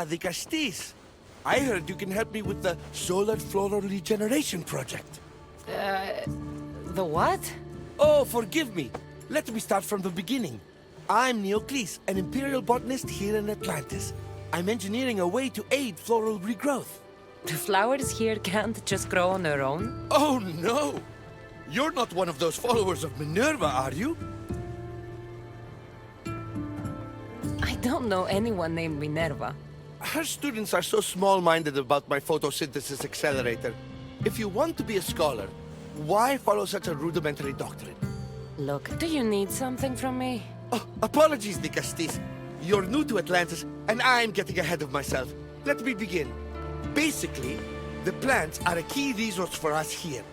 the Castis. I heard you can help me with the solar floral regeneration project. The what? Oh, forgive me. Let me start from the beginning. I'm Neocles, an imperial botanist here in Atlantis. I'm engineering a way to aid floral regrowth. The flowers here can't just grow on their own? Oh, no! You're not one of those followers of Minerva, are you? I don't know anyone named Minerva. Her students are so small-minded about my photosynthesis accelerator. If you want to be a scholar, why follow such a rudimentary doctrine? Look, do you need something from me? Oh, apologies, the Castis. You're new to Atlantis, and I'm getting ahead of myself. Let me begin. Basically, the plants are a key resource for us here.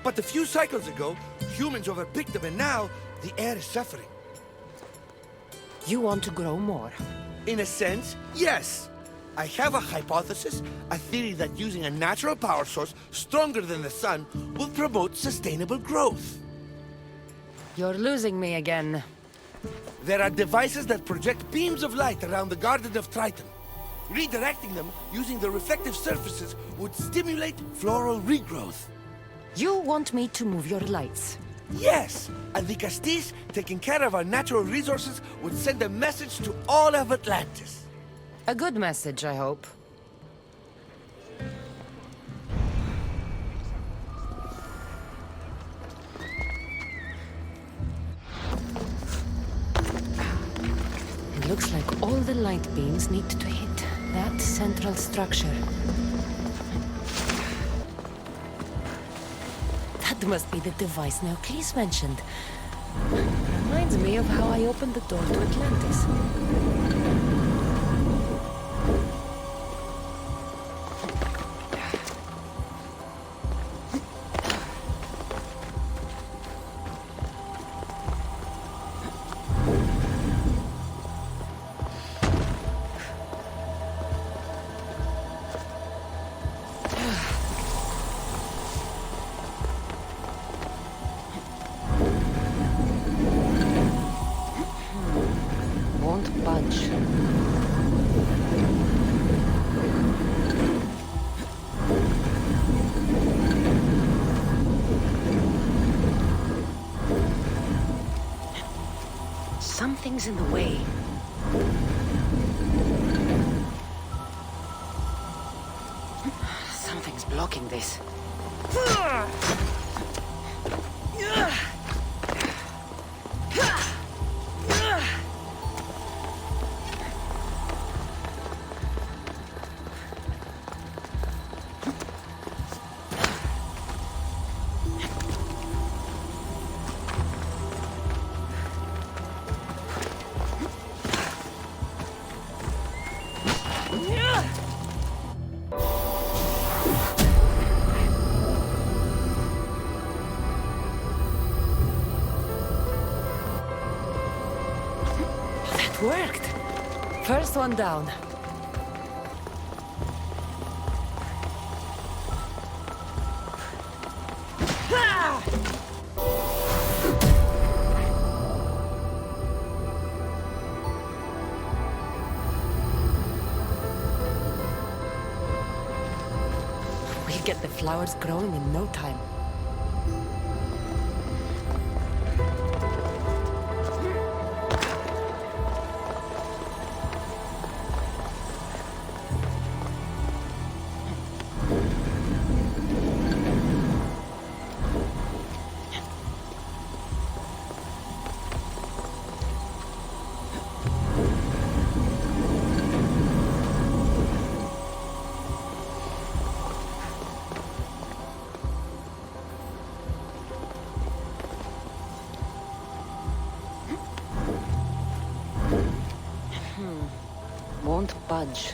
But a few cycles ago, humans overpicked them, and now the air is suffering. You want to grow more? In a sense, yes. I have a hypothesis, a theory that using a natural power source stronger than the sun will promote sustainable growth. You're losing me again. There are devices that project beams of light around the Garden of Triton. Redirecting them using the reflective surfaces would stimulate floral regrowth. You want me to move your lights? Yes, and the Castis, taking care of our natural resources, would send a message to all of Atlantis. A good message, I hope. It looks like all the light beams need to hit that central structure. That must be the device Neocles mentioned. Reminds me of how I opened the door to Atlantis. Won't budge. Something's in the way. Something's blocking this. That worked. First one down. We'll get the flowers growing in no time. Won't budge.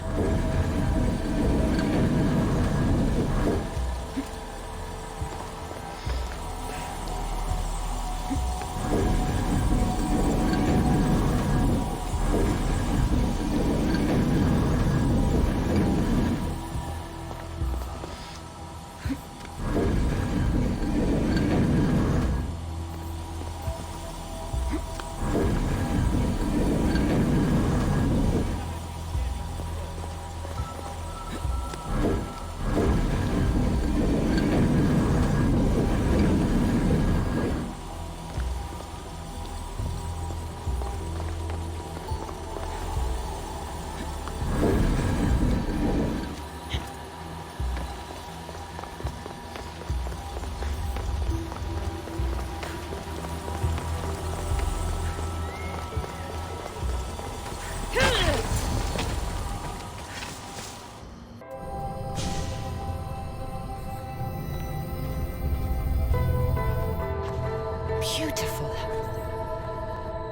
Beautiful.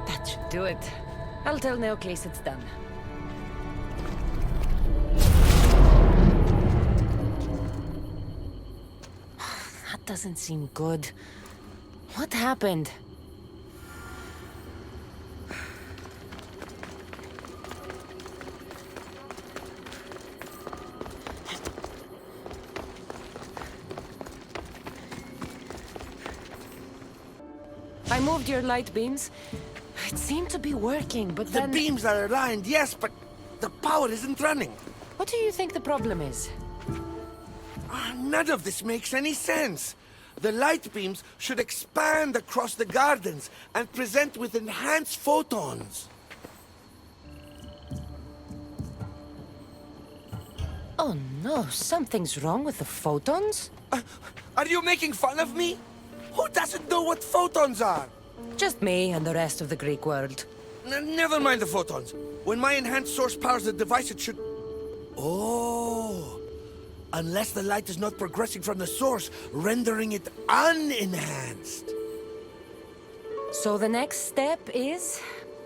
That should do it. I'll tell Neocles it's done. That doesn't seem good. What happened? I moved your light beams. It seemed to be working, but The then... beams are aligned, yes, but the power isn't running. What do you think the problem is? None of this makes any sense. The light beams should expand across the gardens and present with enhanced photons. Oh no, something's wrong with the photons? Are you making fun of me? Who doesn't know what photons are? Just me and the rest of the Greek world. Never mind the photons. When my enhanced source powers the device, it should... Oh. Unless the light is not progressing from the source, rendering it unenhanced. So the next step is...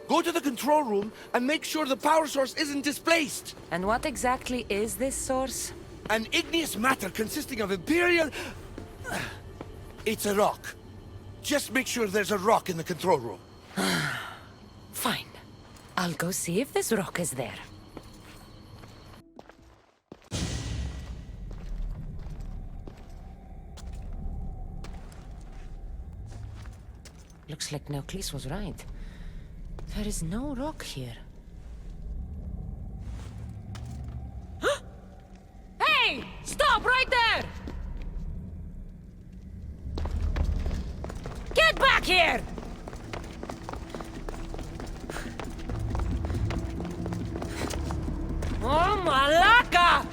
Go to the control room and make sure the power source isn't displaced. And what exactly is this source? An igneous matter consisting of Imperial... It's a rock. Just make sure there's a rock in the control room. Fine. I'll go see if this rock is there. Looks like Neocles was right. There is no rock here. Hey! Stop right there! Get back here! Oh, Malaka!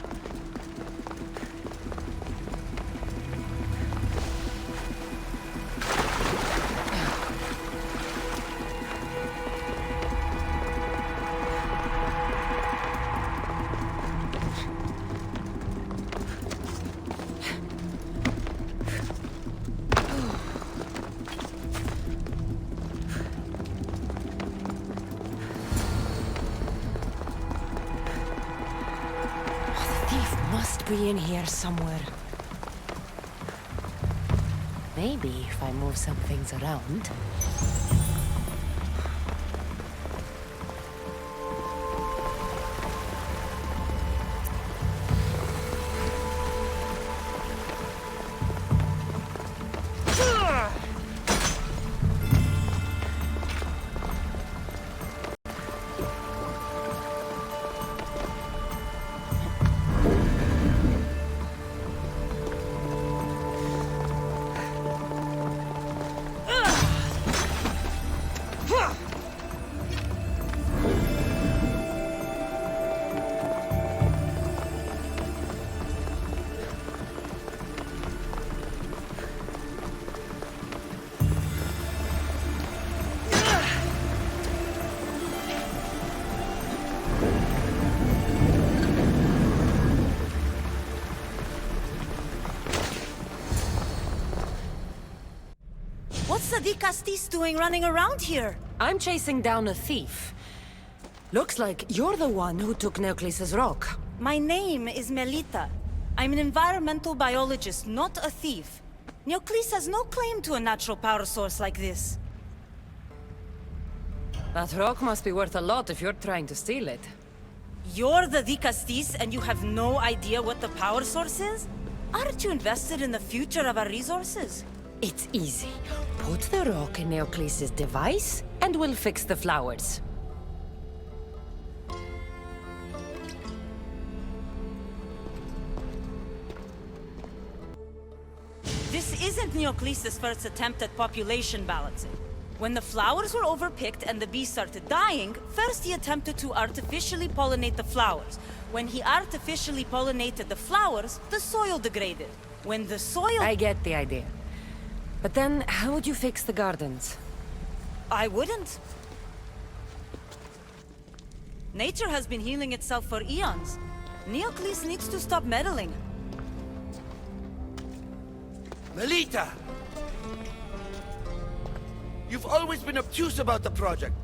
Be in here somewhere. Maybe if I move some things around. What's the Dicastis doing running around here? I'm chasing down a thief. Looks like you're the one who took Neocles' rock. My name is Melita. I'm an environmental biologist, not a thief. Neocles has no claim to a natural power source like this. That rock must be worth a lot if you're trying to steal it. You're the Dicastis and you have no idea what the power source is? Aren't you invested in the future of our resources? It's easy. Put the rock in Neocles' device, and we'll fix the flowers. This isn't Neocles' first attempt at population balancing. When the flowers were overpicked and the bees started dying, first he attempted to artificially pollinate the flowers. When he artificially pollinated the flowers, the soil degraded. When the soil... I get the idea. But then, how would you fix the gardens? I wouldn't. Nature has been healing itself for eons. Neocles needs to stop meddling. Melita! You've always been obtuse about the project.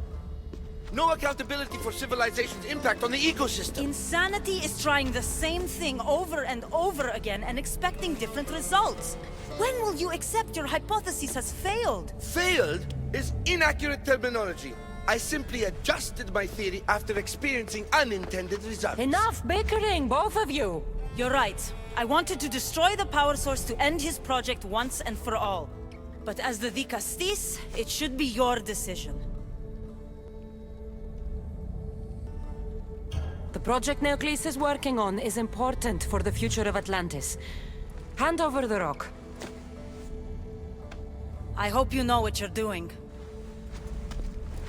No accountability for civilization's impact on the ecosystem. Insanity is trying the same thing over and over again and expecting different results. When will you accept your hypothesis has failed? Failed is inaccurate terminology. I simply adjusted my theory after experiencing unintended results. Enough bickering, both of you! You're right. I wanted to destroy the power source to end his project once and for all. But as the Dikastis, it should be your decision. The project Neocles is working on is important for the future of Atlantis. Hand over the rock. I hope you know what you're doing.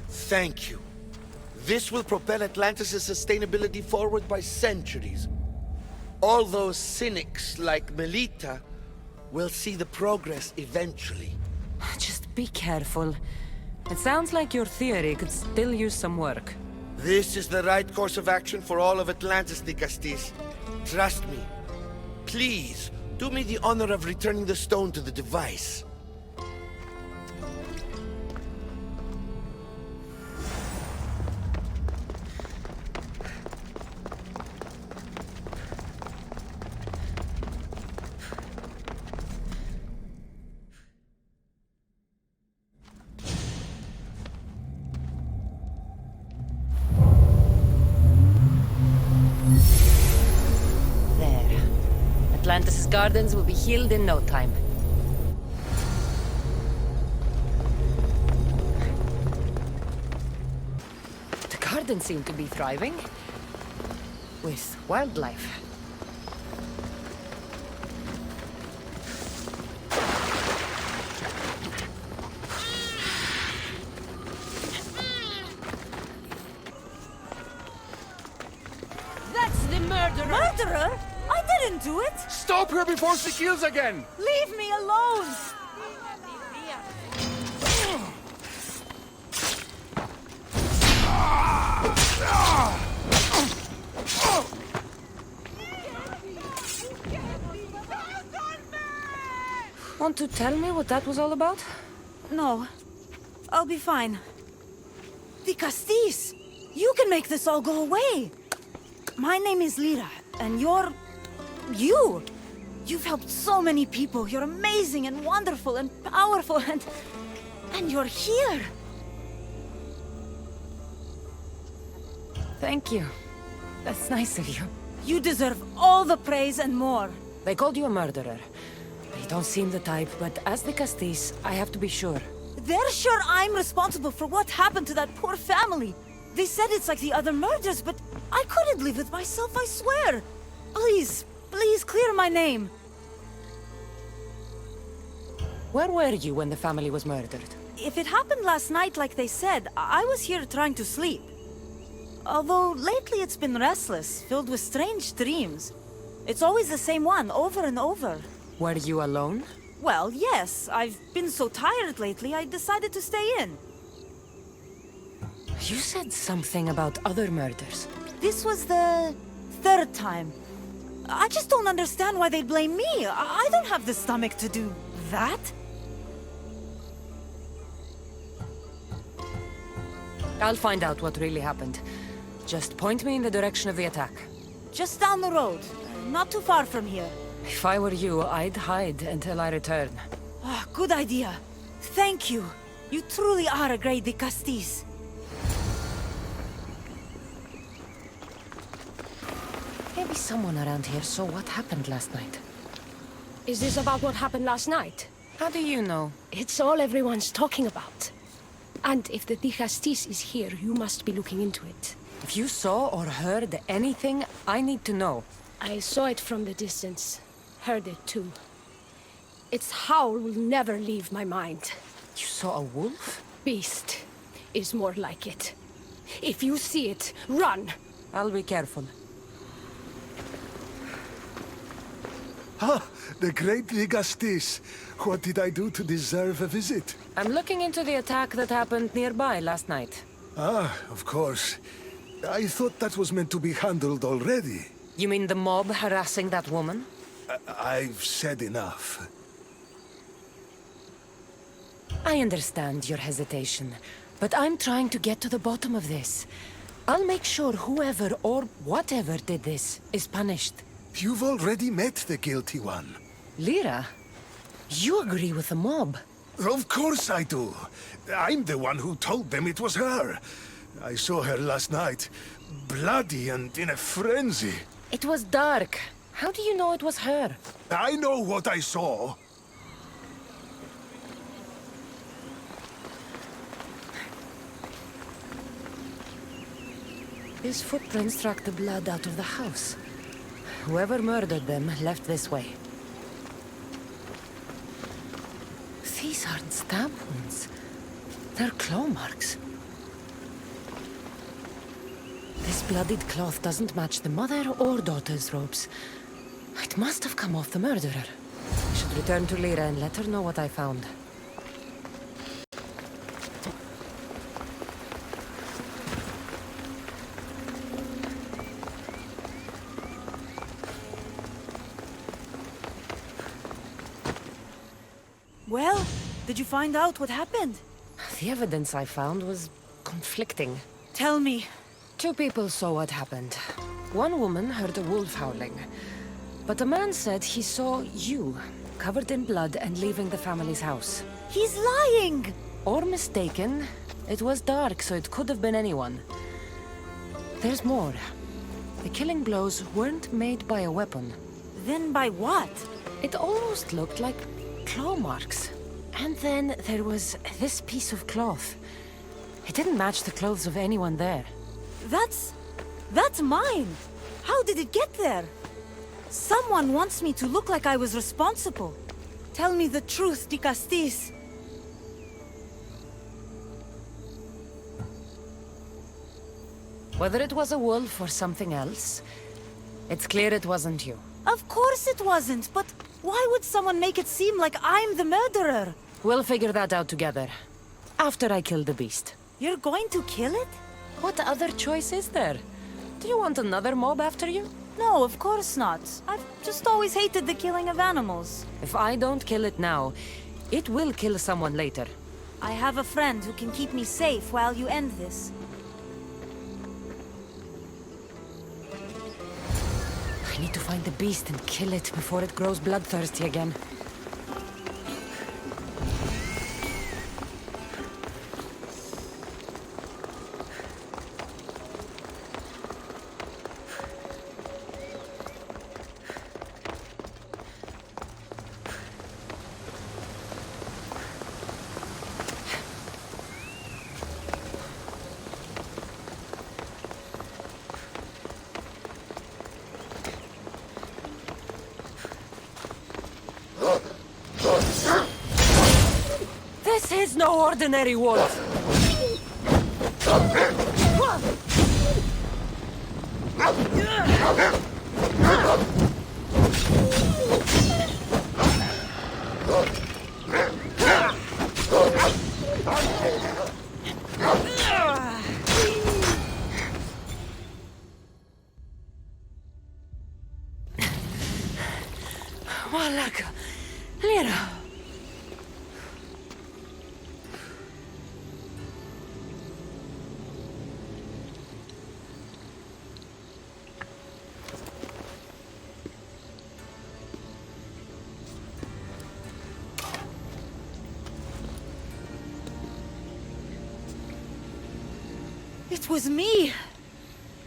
Thank you. This will propel Atlantis' sustainability forward by centuries. All those cynics like Melita will see the progress eventually. Just be careful. It sounds like your theory could still use some work. This is the right course of action for all of Atlantis, Dikastis. Trust me. Please, do me the honor of returning the stone to the device. Atlantis' gardens will be healed in no time. The gardens seem to be thriving. With wildlife. That's the murderer! Murderer? I didn't do it! Stop her before she kills again! Leave me alone! Want to tell me what that was all about? No. I'll be fine. Dikastis! You can make this all go away! My name is Lyra, and you're... you! You've helped so many people. You're amazing and wonderful and powerful and you're here! Thank you. That's nice of you. You deserve all the praise and more. They called you a murderer. You don't seem the type, but as the Castis, I have to be sure. They're sure I'm responsible for what happened to that poor family. They said it's like the other murders, but I couldn't live with myself, I swear. Please, please clear my name. Where were you when the family was murdered? If it happened last night like they said, I was here trying to sleep. Although lately it's been restless, filled with strange dreams. It's always the same one, over and over. Were you alone? Well, yes. I've been so tired lately, I decided to stay in. You said something about other murders. This was the third time. I just don't understand why they blame me. I don't have the stomach to do that. I'll find out what really happened. Just point me in the direction of the attack. Just down the road. Not too far from here. If I were you, I'd hide until I return. Ah, good idea. Thank you. You truly are a great Dikastis. Maybe someone around here saw what happened last night. Is this about what happened last night? How do you know? It's all everyone's talking about. And if the Dikastis is here, you must be looking into it. If you saw or heard anything, I need to know. I saw it from the distance. Heard it too. Its howl will never leave my mind. You saw a wolf? Beast is more like it. If you see it, run! I'll be careful. Ah, the great Dikastis. What did I do to deserve a visit? I'm looking into the attack that happened nearby last night. Ah, of course. I thought that was meant to be handled already. You mean the mob harassing that woman? I've said enough. I understand your hesitation, but I'm trying to get to the bottom of this. I'll make sure whoever or whatever did this is punished. You've already met the guilty one. Lyra, you agree with the mob. Of course I do. I'm the one who told them it was her. I saw her last night, bloody and in a frenzy. It was dark. How do you know it was her? I know what I saw. His footprints track the blood out of the house. Whoever murdered them left this way. These aren't stab wounds. They're claw marks. This bloodied cloth doesn't match the mother or daughter's robes. It must have come off the murderer. I should return to Lyra and let her know what I found. Well, did you find out what happened? The evidence I found was conflicting. Tell me. 2 people saw what happened. One woman heard a wolf howling, but a man said he saw you, covered in blood and leaving the family's house. He's lying! Or mistaken. It was dark, so it could have been anyone. There's more. The killing blows weren't made by a weapon. Then by what? It almost looked like claw marks. And then there was this piece of cloth. It didn't match the clothes of anyone there. That's mine! How did it get there? Someone wants me to look like I was responsible. Tell me the truth, Dicastis. Whether it was a wolf or something else, it's clear it wasn't you. Of course it wasn't, but why would someone make it seem like I'm the murderer? We'll figure that out together. After I kill the beast. You're going to kill it? What other choice is there? Do you want another mob after you? No, of course not. I've just always hated the killing of animals. If I don't kill it now, it will kill someone later. I have a friend who can keep me safe while you end this. I need to find the beast and kill it before it grows bloodthirsty again. This is no ordinary wolf! Malaka, Lyra. It was me!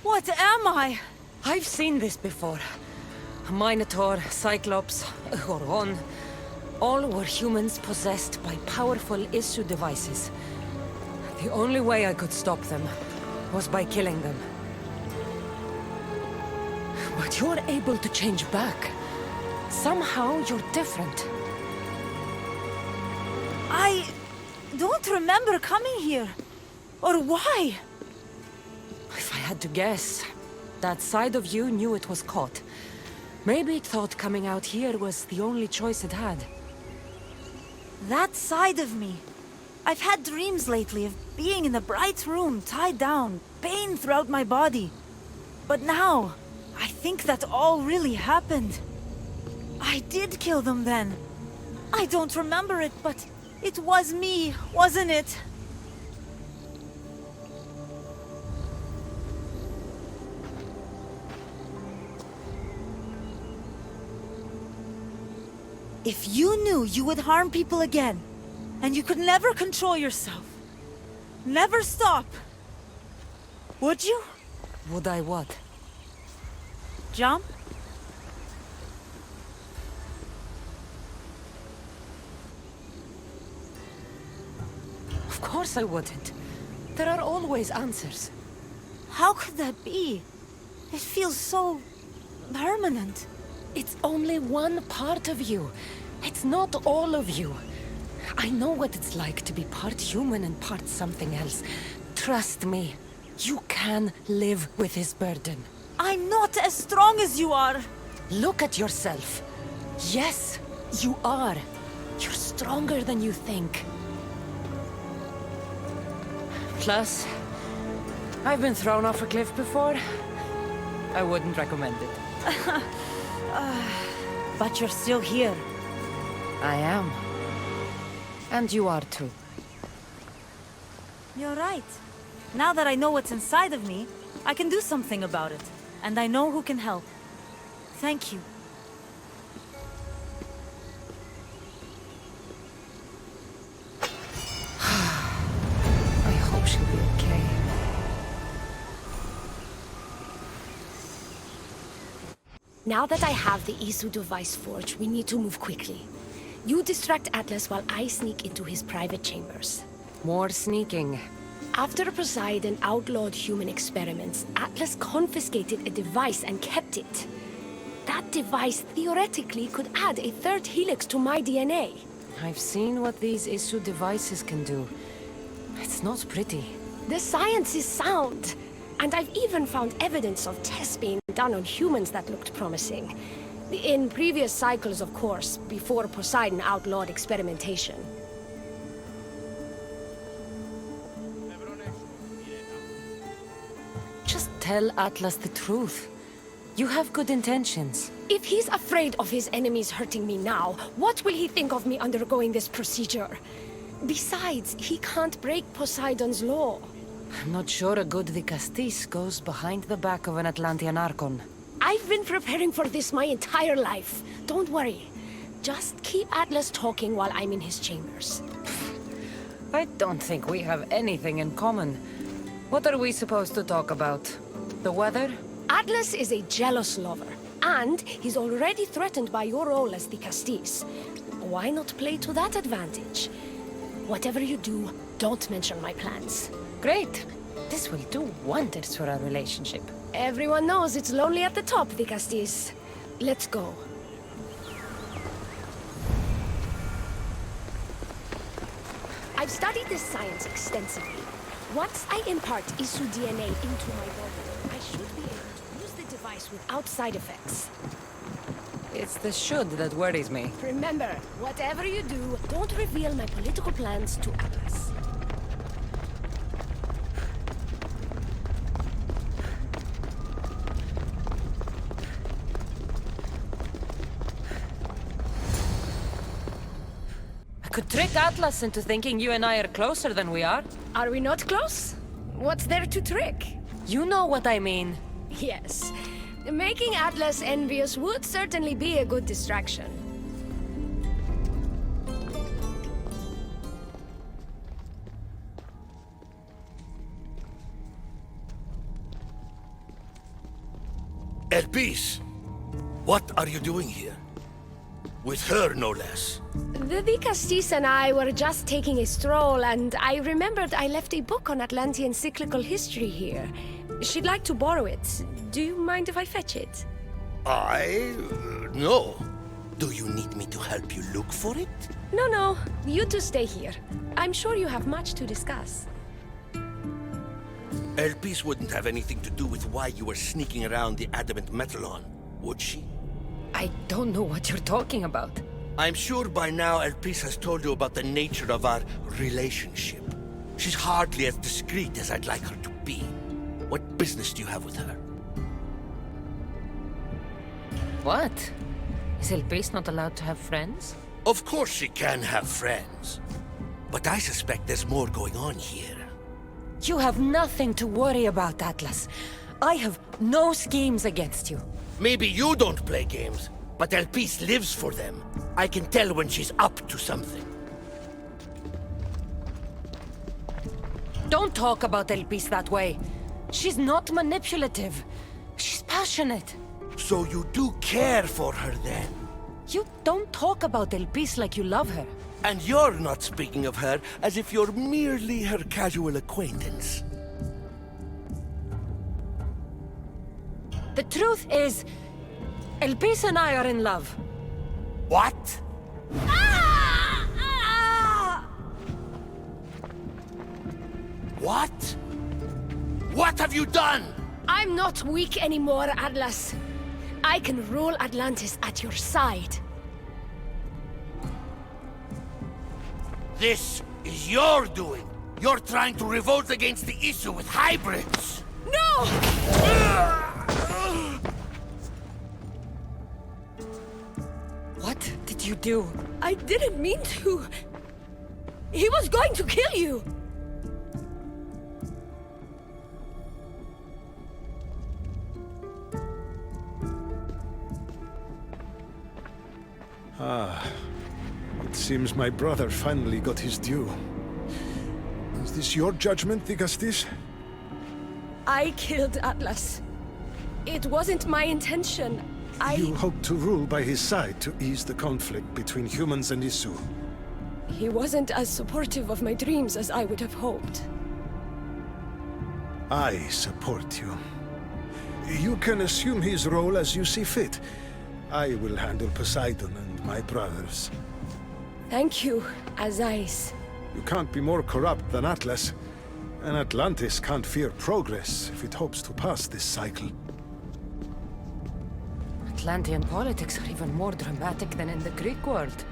What am I? I've seen this before. A Minotaur, Cyclops, a Goron. All were humans possessed by powerful issue devices. The only way I could stop them was by killing them. But you're able to change back. Somehow you're different. I don't remember coming here. Or why? If I had to guess, that side of you knew it was caught. Maybe it thought coming out here was the only choice it had. That side of me. I've had dreams lately of being in a bright room, tied down, pain throughout my body. But now, I think that all really happened. I did kill them then. I don't remember it, but It was me, wasn't it? If you knew you would harm people again, and you could never control yourself, never stop, would you? Would I what? Jump? Of course I wouldn't. There are always answers. How could that be? It feels so permanent. It's only one part of you. It's not all of you. I know what it's like to be part human and part something else. Trust me, you can live with this burden. I'm not as strong as you are. Look at yourself. Yes, you are. You're stronger than you think. Plus, I've been thrown off a cliff before. I wouldn't recommend it. But you're still here. I am. And you are too. You're right. Now that I know what's inside of me, I can do something about it. And I know who can help. Thank you. I hope she'll be okay. Now that I have the Isu device forged, we need to move quickly. You distract Atlas while I sneak into his private chambers. More sneaking. After Poseidon outlawed human experiments, Atlas confiscated a device and kept it. That device theoretically could add a third helix to my DNA. I've seen what these Isu devices can do. It's not pretty. The science is sound, and I've even found evidence of tests being done on humans that looked promising. In previous cycles, of course, before Poseidon outlawed experimentation. Just tell Atlas the truth. You have good intentions. If he's afraid of his enemies hurting me now, what will he think of me undergoing this procedure? Besides, he can't break Poseidon's law. I'm not sure a good Vicastis goes behind the back of an Atlantean Archon. I've been preparing for this my entire life. Don't worry. Just keep Atlas talking while I'm in his chambers. I don't think we have anything in common. What are we supposed to talk about? The weather? Atlas is a jealous lover, and he's already threatened by your role as the Castis. Why not play to that advantage? Whatever you do, don't mention my plans. Great. This will do wonders for our relationship. Everyone knows it's lonely at the top, the Castis. Let's go. I've studied this science extensively. Once I impart Isu DNA into my body, I should be able to use the device without side effects. It's the should that worries me. Remember, whatever you do, don't reveal my political plans to Atlas. I could trick Atlas into thinking you and I are closer than we are. Are we not close? What's there to trick? You know what I mean. Yes. Making Atlas envious would certainly be a good distraction. Elpis, what are you doing here? With her, no less. The Vicastis and I were just taking a stroll, and I remembered I left a book on Atlantean cyclical history here. She'd like to borrow it. Do you mind if I fetch it? No. Do you need me to help you look for it? No. You two stay here. I'm sure you have much to discuss. Elpis wouldn't have anything to do with why you were sneaking around the adamant Metallon, would she? I don't know what you're talking about. I'm sure by now Elpis has told you about the nature of our relationship. She's hardly as discreet as I'd like her to be. What business do you have with her? What? Is Elpis not allowed to have friends? Of course she can have friends. But I suspect there's more going on here. You have nothing to worry about, Atlas. I have no schemes against you. Maybe you don't play games, but Elpis lives for them. I can tell when she's up to something. Don't talk about Elpis that way. She's not manipulative. She's passionate. So you do care for her then? You don't talk about Elpis like you love her. And you're not speaking of her as if you're merely her casual acquaintance. The truth is, Elpis and I are in love. What? What? What have you done? I'm not weak anymore, Atlas. I can rule Atlantis at your side. This is your doing. You're trying to revolt against the issue with hybrids. No! What did you do? I didn't mean to. He was going to kill you. It seems my brother finally got his due. Is this your judgment, Digastis? I killed Atlas. It wasn't my intention. You hoped to rule by his side to ease the conflict between humans and Isu. He wasn't as supportive of my dreams as I would have hoped. I support you. You can assume his role as you see fit. I will handle Poseidon and my brothers. Thank you, Azais. You can't be more corrupt than Atlas. And Atlantis can't fear progress if it hopes to pass this cycle. Atlantean politics are even more dramatic than in the Greek world.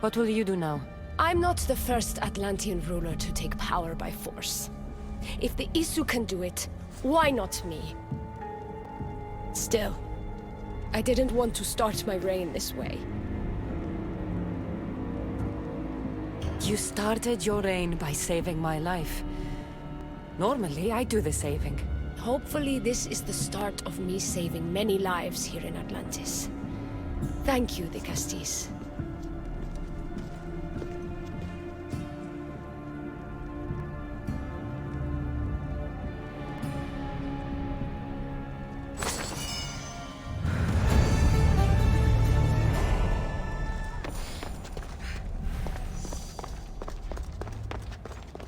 What will you do now? I'm not the first Atlantean ruler to take power by force. If the Isu can do it, why not me? Still, I didn't want to start my reign this way. You started your reign by saving my life. Normally, I do the saving. Hopefully this is the start of me saving many lives here in Atlantis. Thank you, Digastis.